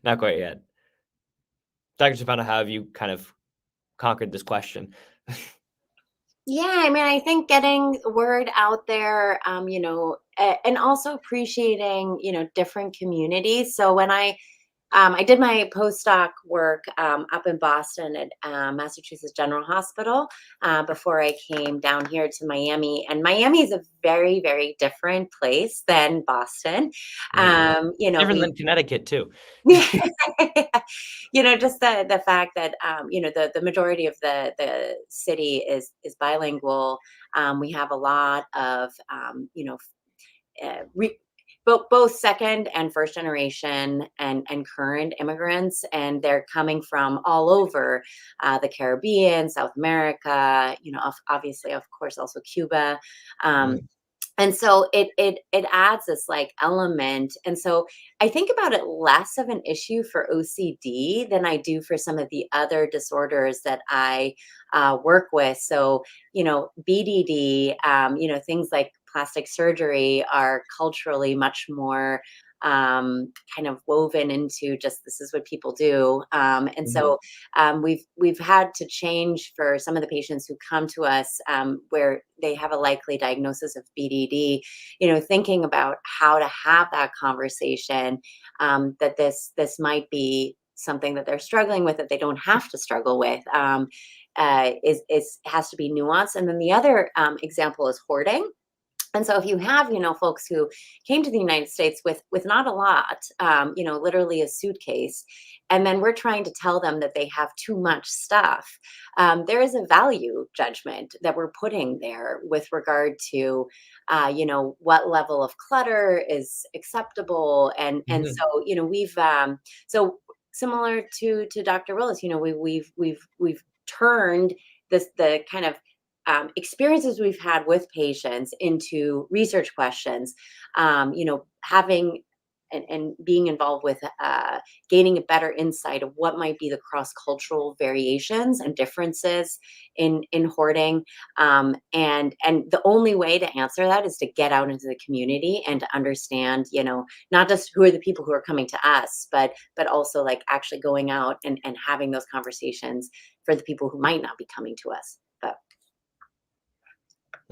Not quite yet. Dr. Stefano, how have you kind of conquered this question? yeah, I mean, I think getting word out there, and also appreciating, different communities. So when I did my postdoc work up in Boston at Massachusetts General Hospital before I came down here to Miami. And Miami is a very, very different place than Boston. Different than Connecticut too. Just the fact that the majority of the city is bilingual. We have a lot of both second and first generation and current immigrants, and they're coming from all over the Caribbean, South America, obviously, of course, also Cuba. And so it adds this like element. And so I think about it less of an issue for OCD than I do for some of the other disorders that I work with. So, BDD, things like plastic surgery are culturally much more kind of woven into just this is what people do. And so we've had to change for some of the patients who come to us where they have a likely diagnosis of BDD, thinking about how to have that conversation, that this might be something that they're struggling with, that they don't have to struggle with, has to be nuanced. And then the other example is hoarding. And so if you have, folks who came to the United States with not a lot, literally a suitcase, and then we're trying to tell them that they have too much stuff, there is a value judgment that we're putting there with regard to, what level of clutter is acceptable. And so, we've, so similar to Dr. Willis, we've turned the kind of experiences we've had with patients into research questions, having and being involved with gaining a better insight of what might be the cross-cultural variations and differences in hoarding. And the only way to answer that is to get out into the community and to understand, not just who are the people who are coming to us, but also like actually going out and having those conversations for the people who might not be coming to us. But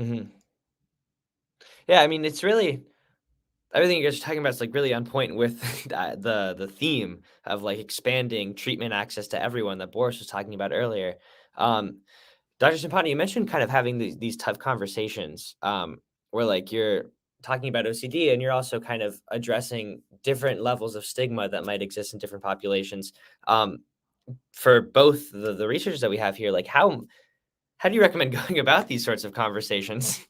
Mhm. Yeah, I mean, it's really everything you guys are talking about is like really on point with the theme of like expanding treatment access to everyone that Boris was talking about earlier. Um, Dr. Cimpani, you mentioned kind of having these tough conversations where like you're talking about OCD and you're also kind of addressing different levels of stigma that might exist in different populations. For both the researchers that we have here, like how do you recommend going about these sorts of conversations?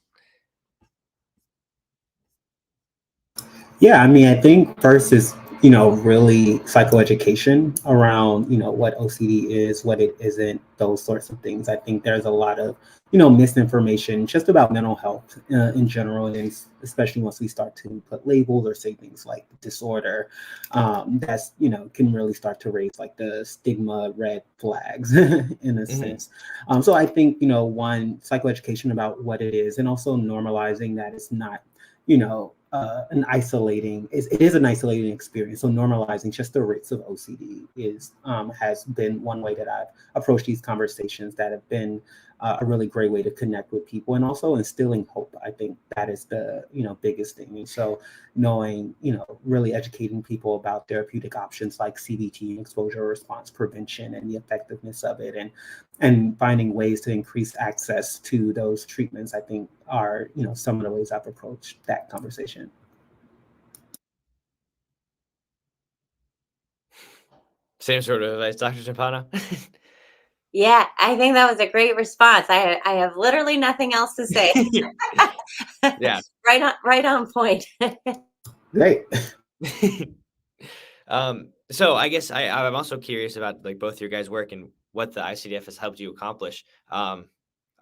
Yeah, I mean, I think first is, really psychoeducation around, what OCD is, what it isn't, those sorts of things. I think there's a lot of, misinformation just about mental health in general, and especially once we start to put labels or say things like disorder, that's, can really start to raise like the stigma red flags in a sense. So I think, one, psychoeducation about what it is, and also normalizing that it's not, it is an isolating experience. So normalizing just the rates of OCD has been one way that I've approached these conversations that have been a really great way to connect with people, and also instilling hope. I think that is the biggest thing. And so knowing, really educating people about therapeutic options like CBT, exposure response prevention, and the effectiveness of it, and finding ways to increase access to those treatments, I think are, some of the ways I've approached that conversation. Same sort of advice, Dr. Cimpano. yeah, I think that was a great response. I have literally nothing else to say. Yeah. Right on point. Great. So I guess I'm also curious about like both your guys' work and what the ICDF has helped you accomplish. I'll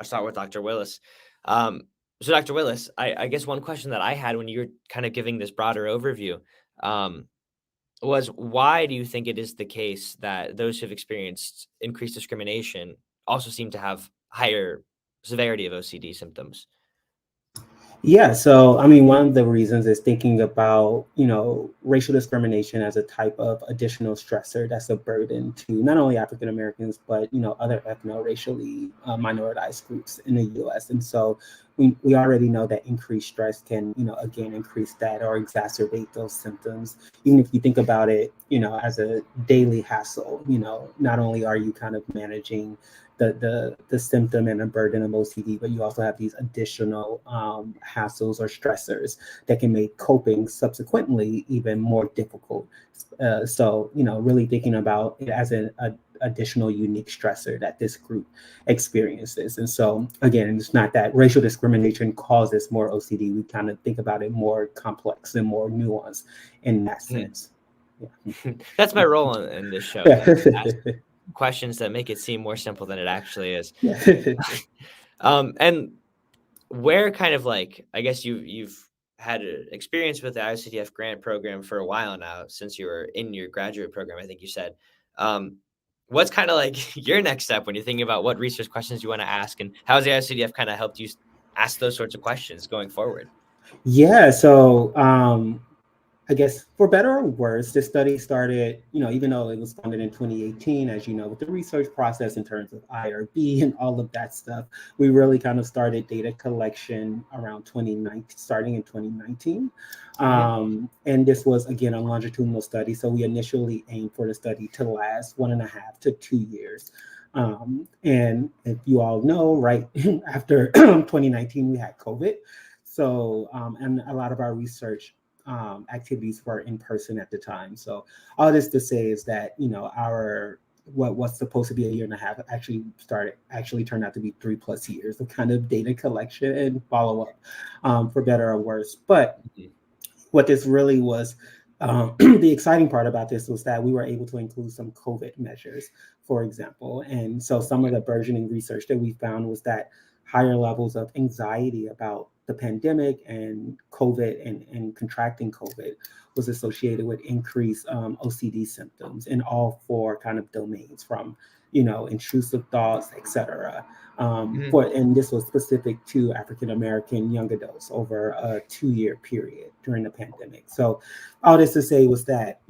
start with Dr. Willis. So Dr. Willis, I guess one question that I had when you were kind of giving this broader overview was why do you think it is the case that those who've experienced increased discrimination also seem to have higher severity of OCD symptoms? Yeah, so I mean, one of the reasons is thinking about, racial discrimination as a type of additional stressor that's a burden to not only African Americans, but, other ethno-racially minoritized groups in the US. And so we already know that increased stress can, again, increase that or exacerbate those symptoms. Even if you think about it, as a daily hassle, not only are you kind of managing the symptom and a burden of OCD, but you also have these additional hassles or stressors that can make coping subsequently even more difficult. So, really thinking about it as an additional unique stressor that this group experiences. And so, again, it's not that racial discrimination causes more OCD. We kind of think about it more complex and more nuanced in that sense. Yeah. That's my role in this show. Questions that make it seem more simple than it actually is. And where kind of like, I guess you've had experience with the IOCDF grant program for a while now, since you were in your graduate program, I think you said. What's kind of like your next step when you're thinking about what research questions you want to ask, and how has the IOCDF kind of helped you ask those sorts of questions going forward? Yeah, so I guess for better or worse, this study started, even though it was funded in 2018, as you know, with the research process in terms of IRB and all of that stuff, we really kind of started data collection around 2019, starting in 2019. And this was, again, a longitudinal study. So we initially aimed for the study to last 1.5 to 2 years. And if you all know, right after 2019, we had COVID. So, and a lot of our research activities were in person at the time. So all this to say is that, our what's supposed to be 1.5 years actually turned out to be 3+ years of kind of data collection and follow-up, for better or worse. But what this really was, the exciting part about this was that we were able to include some COVID measures, for example. And so some of the burgeoning research that we found was that higher levels of anxiety about the pandemic and COVID and contracting COVID was associated with increased OCD symptoms in all 4 kind of domains, from, intrusive thoughts, etc. And this was specific to African American young adults over a 2-year period during the pandemic. So all this to say was that,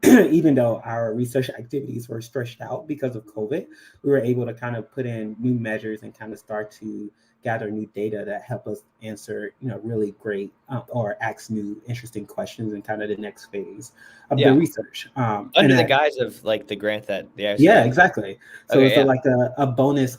even though our research activities were stretched out because of COVID, we were able to kind of put in new measures and kind of start to gather new data that help us answer, really great or ask new interesting questions in kind of the next phase of the research. Under the guise of like the grant that the IOCDF. Yeah, exactly. So Okay, it's like a bonus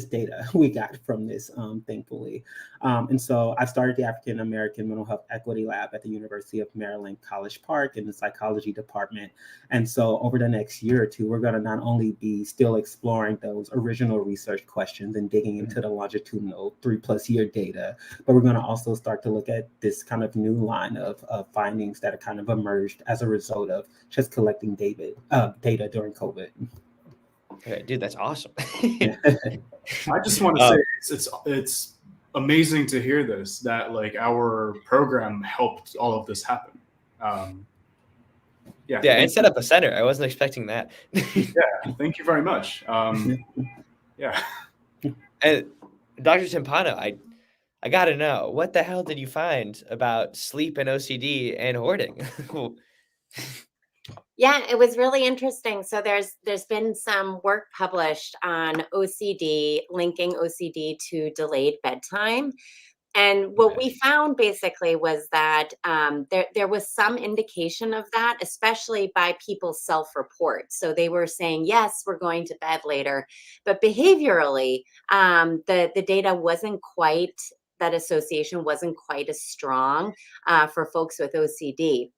data we got from this, thankfully. And so I started the African American Mental Health Equity Lab at the University of Maryland, College Park in the psychology department. And so over the next year or two, we're going to not only be still exploring those original research questions and digging into the longitudinal 3+ year data, but we're going to also start to look at this kind of new line of findings that are kind of emerged as a result of just collecting data during COVID. Okay, dude, that's awesome. I just want to say it's amazing to hear this, that like our program helped all of this happen. And set up a center. I wasn't expecting that. Yeah, thank you very much. Yeah. And Dr. Timpano, I gotta know, what the hell did you find about sleep and OCD and hoarding? Yeah, it was really interesting. So there's been some work published on OCD, linking OCD to delayed bedtime. And what we found basically was that there was some indication of that, especially by people's self-report. So they were saying, yes, we're going to bed later. But behaviorally, the data wasn't quite, that association wasn't quite as strong for folks with OCD.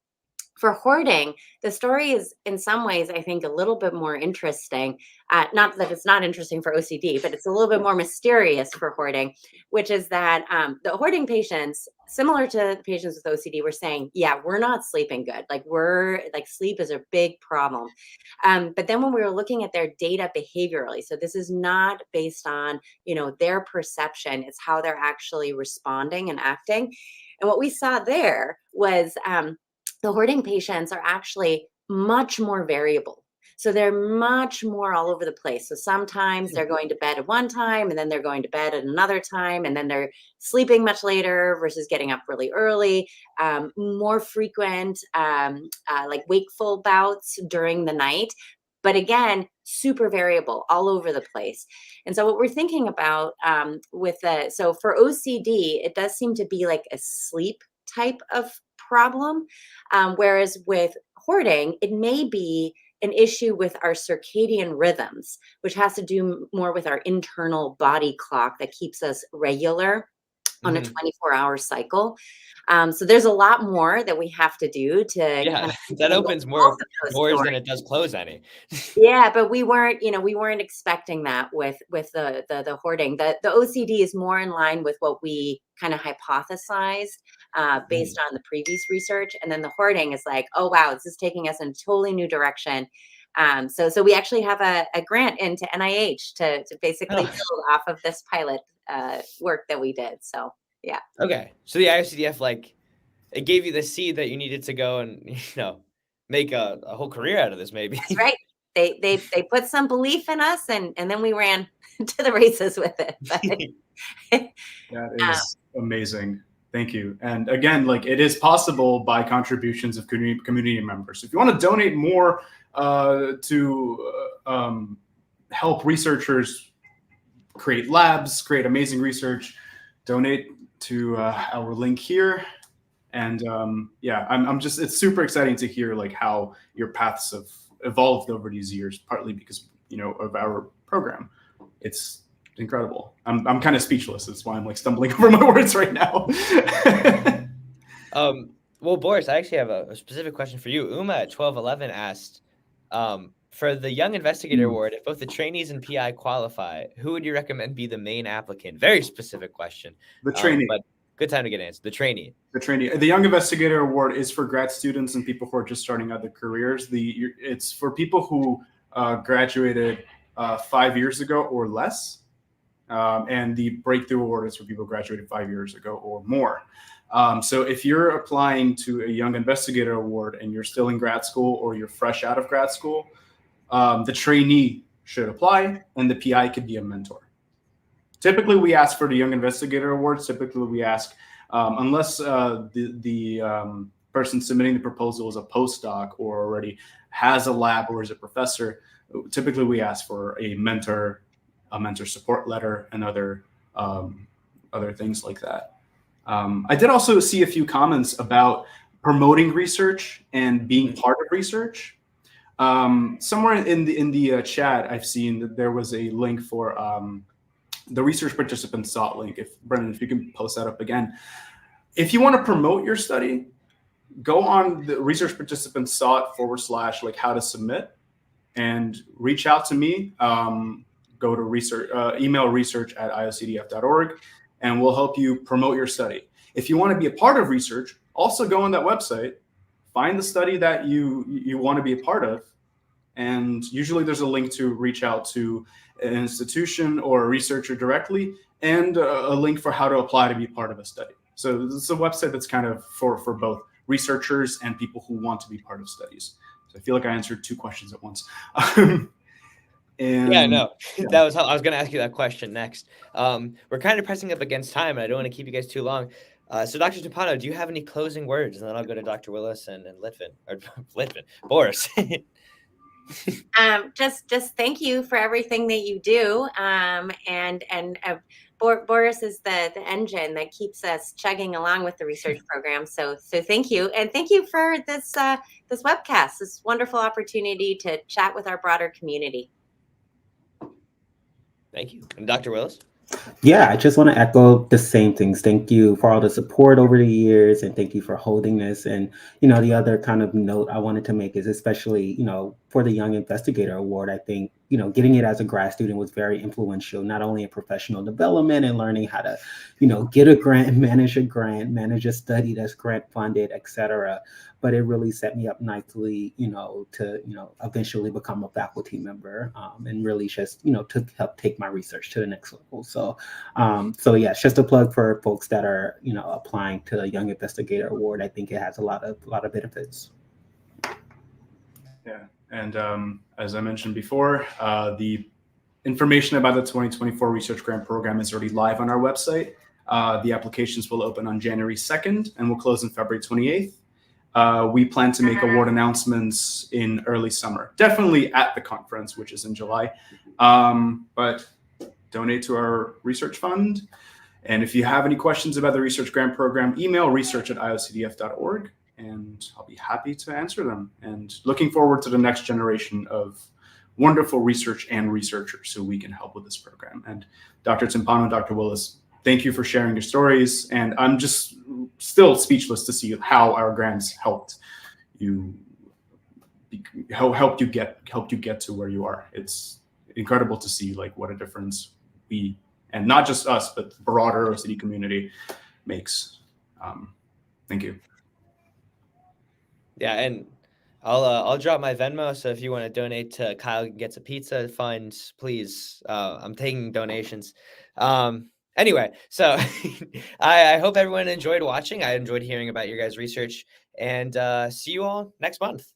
For hoarding, the story is in some ways, I think, a little bit more interesting. Not that it's not interesting for OCD, but it's a little bit more mysterious for hoarding, which is that the hoarding patients, similar to the patients with OCD, were saying, yeah, we're not sleeping good. Like sleep is a big problem. But then when we were looking at their data behaviorally, so this is not based on, their perception, it's how they're actually responding and acting. And what we saw there was the hoarding patients are actually much more variable. So they're much more all over the place. So sometimes they're going to bed at one time, and then they're going to bed at another time, and then they're sleeping much later versus getting up really early. More frequent like wakeful bouts during the night. But again, super variable all over the place. And so what we're thinking about so for OCD, it does seem to be like a sleep type of problem. Whereas with hoarding, it may be an issue with our circadian rhythms, which has to do more with our internal body clock that keeps us regular on a 24-hour cycle. So there's a lot more that we have to do to kind of that opens more doors than it does close any. Yeah, but we weren't expecting that with the hoarding. The OCD is more in line with what we kind of hypothesized based on the previous research, and then the hoarding is like, oh wow, this is taking us in a totally new direction. So we actually have a grant into NIH to basically build off of this pilot work that we did. So yeah. Okay, so the IOCDF it gave you the seed that you needed to go and make a whole career out of this, maybe. That's right. They put some belief in us, and then we ran to the races with it. That is amazing. Thank you. And again, it is possible by contributions of community members. If you want to donate more to help researchers create labs, create amazing research, donate to our link here. And it's super exciting to hear how your paths have evolved over these years, partly because of our program. It's incredible. I'm kind of speechless. That's why I'm stumbling over my words right now. Well, Boris, I actually have a specific question for you. Uma at 1211 asked, for the Young Investigator Award, if both the trainees and PI qualify, who would you recommend be the main applicant? Very specific question. The trainee. But good time to get answered. The trainee. The trainee. The Young Investigator Award is for grad students and people who are just starting out their careers. It's for people who graduated 5 years ago or less. And the Breakthrough Award is for people who graduated 5 years ago or more. So if you're applying to a Young Investigator Award and you're still in grad school or you're fresh out of grad school, the trainee should apply, and the PI could be a mentor. Typically, we ask for the Young Investigator Awards. Typically, we ask, unless the person submitting the proposal is a postdoc or already has a lab or is a professor, typically we ask for a mentor support letter, and other things like that. I did also see a few comments about promoting research and being part of research. Somewhere in the chat, I've seen that there was a link for the research participant sought link. Brendan, if you can post that up again. If you want to promote your study, go on the research participant sought / like how to submit, and reach out to me. Go to email research@iocdf.org, and we'll help you promote your study. If you want to be a part of research, also go on that website, find the study that you want to be a part of, and usually there's a link to reach out to an institution or a researcher directly, and a link for how to apply to be part of a study. So this is a website that's kind of for both researchers and people who want to be part of studies. So I feel like I answered 2 questions at once. Yeah, no, that was how I was going to ask you that question next. We're kind of pressing up against time, and I don't want to keep you guys too long. So Dr. Timpano, do you have any closing words? And then I'll go to Dr. Willis and Boris. Just thank you for everything that you do. Boris is the engine that keeps us chugging along with the research program. So thank you. And thank you for this webcast, this wonderful opportunity to chat with our broader community. Thank you. And Dr. Willis? Yeah, I just want to echo the same things. Thank you for all the support over the years, and thank you for holding this. And, the other kind of note I wanted to make is especially, for the Young Investigator Award, I think, getting it as a grad student was very influential, not only in professional development and learning how to, get a grant, manage a study that's grant funded, et cetera. But it really set me up nicely, to, eventually become a faculty member, and really just, to help take my research to the next level. So yeah, it's just a plug for folks that are, applying to the Young Investigator Award. I think it has a lot of benefits. Yeah. And as I mentioned before, the information about the 2024 Research Grant Program is already live on our website. The applications will open on January 2nd and will close on February 28th. We plan to make award announcements in early summer, definitely at the conference, which is in July. But donate to our research fund. And if you have any questions about the Research Grant Program, email research@iocdf.org. And I'll be happy to answer them. And looking forward to the next generation of wonderful research and researchers who we can help with this program. And Dr. Timpano, Dr. Willis, thank you for sharing your stories. And I'm just still speechless to see how our grants helped you get to where you are. It's incredible to see like what a difference we, and not just us, but the broader OCD community makes. Thank you. Yeah, and I'll drop my Venmo. So if you want to donate to Kyle Gets a Pizza Fund, please. I'm taking donations. Anyway, so I hope everyone enjoyed watching. I enjoyed hearing about your guys' research, and see you all next month.